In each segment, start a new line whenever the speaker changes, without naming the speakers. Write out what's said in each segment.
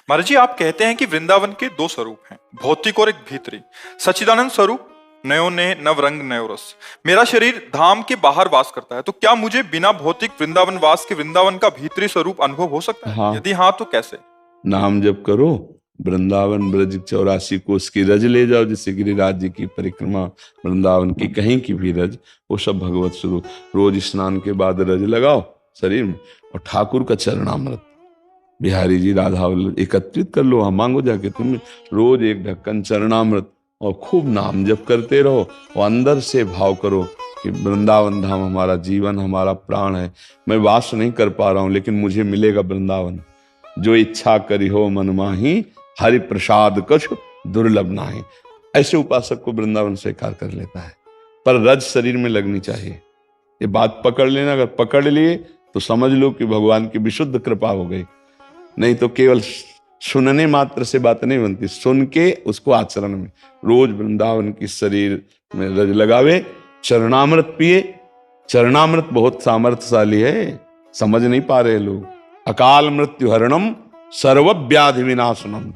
महाराज जी, आप कहते हैं कि वृंदावन के दो स्वरूप हैं, भौतिक और एक भीतरी। सच्चिदानंद स्वरूप, नयो ने नव रंग नयो रस। मेरा शरीर धाम के बाहर वास करता है, तो क्या मुझे बिना भौतिक वृंदावन वास के वृंदावन का भीतरी स्वरूप अनुभव हो सकता है?
हाँ।
यदि हाँ, तो कैसे?
नाम जप करो, वृंदावन ब्रज 84 कोस की रज ले जाओ, जैसे गिरिराज जी की परिक्रमा, वृंदावन की कहीं की भी रज, वो सब भगवत स्वरूप। रोज स्नान के बाद रज लगाओ शरीर में, और ठाकुर का चरणामृत, बिहारी जी राधा वल्लभ एकत्रित कर लो। हम मांगो जाके तुम रोज एक ढक्कन चरणामृत, और खूब नाम जप करते रहो, और अंदर से भाव करो कि वृंदावन धाम हमारा जीवन, हमारा प्राण है। मैं वास नहीं कर पा रहा हूं, लेकिन मुझे मिलेगा वृंदावन। जो इच्छा करी हो मन माही, हरि प्रसाद कछ दुर्लभ नाही। ऐसे उपासक को वृंदावन स्वीकार कर लेता है, पर रज शरीर में लगनी चाहिए। ये बात पकड़ लेना, अगर पकड़ लिए तो समझ लो कि भगवान की विशुद्ध कृपा हो गई। नहीं तो केवल सुनने मात्र से बात नहीं बनती, सुन के उसको आचरण में। रोज वृंदावन की शरीर में रज लगावे, चरणामृत पिए। चरणामृत बहुत सामर्थ्यशाली है, समझ नहीं पा रहे लोग। अकाल मृत्यु हरणम सर्व व्याधि विनाशनम,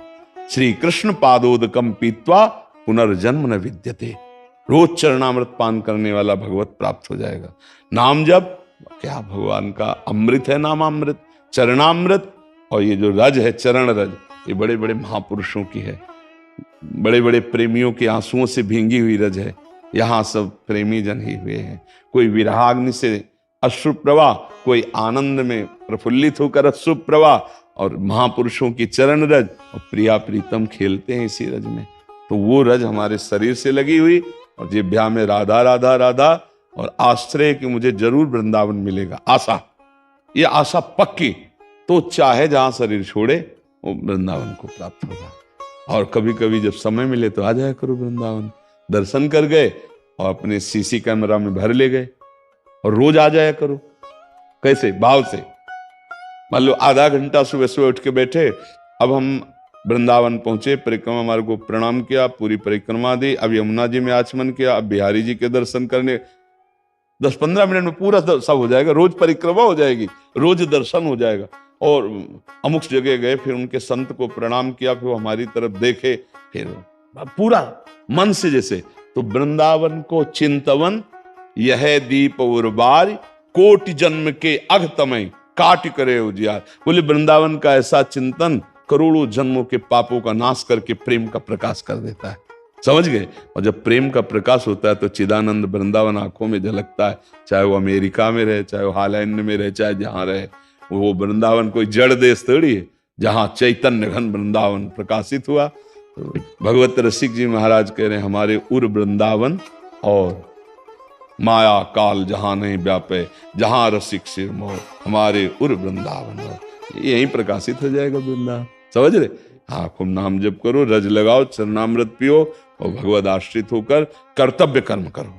श्री कृष्ण पादोदकम पीत्वा पुनर्जन्म न विद्यते। रोज चरणामृत पान करने वाला भगवत प्राप्त हो जाएगा। नाम जप क्या भगवान का अमृत है, नामामृत, चरणामृत। और ये जो रज है, चरण रज, ये बड़े बड़े महापुरुषों की है, बड़े बड़े प्रेमियों के आंसुओं से भींगी हुई रज है। यहाँ सब प्रेमी जन ही हुए हैं। कोई विरहाग्नि से अश्रु प्रवाह, कोई आनंद में प्रफुल्लित होकर अश्रु प्रवाह, और महापुरुषों की चरण रज और प्रिया प्रीतम खेलते हैं इसी रज में। तो वो रज हमारे शरीर से लगी हुई, और जिह्वा में राधा राधा राधा, और आश्रय कि मुझे जरूर वृंदावन मिलेगा। आशा, ये आशा पक्की, तो चाहे जहां शरीर छोड़े वो वृंदावन को प्राप्त होगा। और कभी कभी जब समय मिले तो आ जाया करो वृंदावन। दर्शन कर गए और अपने सीसी कैमरा में भर ले गए, और रोज आ जाया करो। कैसे? भाव से। मान लो आधा घंटा सुबह सुबह उठ के बैठे, अब हम वृंदावन पहुंचे, परिक्रमा मार्ग को प्रणाम किया, पूरी परिक्रमा दी, अब यमुना जी में आचमन किया, अब बिहारी जी के दर्शन करने 10-15 मिनट में पूरा सब हो जाएगा। रोज परिक्रमा हो जाएगी, रोज दर्शन हो जाएगा। और अमुक जगह गए, फिर उनके संत को प्रणाम किया, फिर वो हमारी तरफ देखे, फिर पूरा मन से जैसे। तो वृंदावन को चिंतवन, यह दीप उर्बार, कोटि जन्म के अघतमय काट करे उजियार। बोले वृंदावन का ऐसा चिंतन करोड़ों जन्मों के पापों का नाश करके प्रेम का प्रकाश कर देता है। समझ गए? और जब प्रेम का प्रकाश होता है तो चिदानंद वृंदावन आंखों में झलकता है। चाहे वो अमेरिका में रहे, चाहे वो हॉलैंड में रहे, चाहे जहां रहे, वो वृंदावन कोई जड़ देश थोड़ी है, जहां चैतन्य घन वृंदावन प्रकाशित हुआ। तो भगवत रसिक जी महाराज कह रहे हैं, हमारे उर वृंदावन और माया काल जहां नहीं व्यापे, जहां रसिक सिर मोर, हमारे उर वृंदावन। यही प्रकाशित हो जाएगा वृंदावन। समझ रहे? हाँ, खूब नाम जप करो, रज लगाओ, चरणामृत पियो, और भगवद आश्रित होकर कर्तव्य कर्म करो।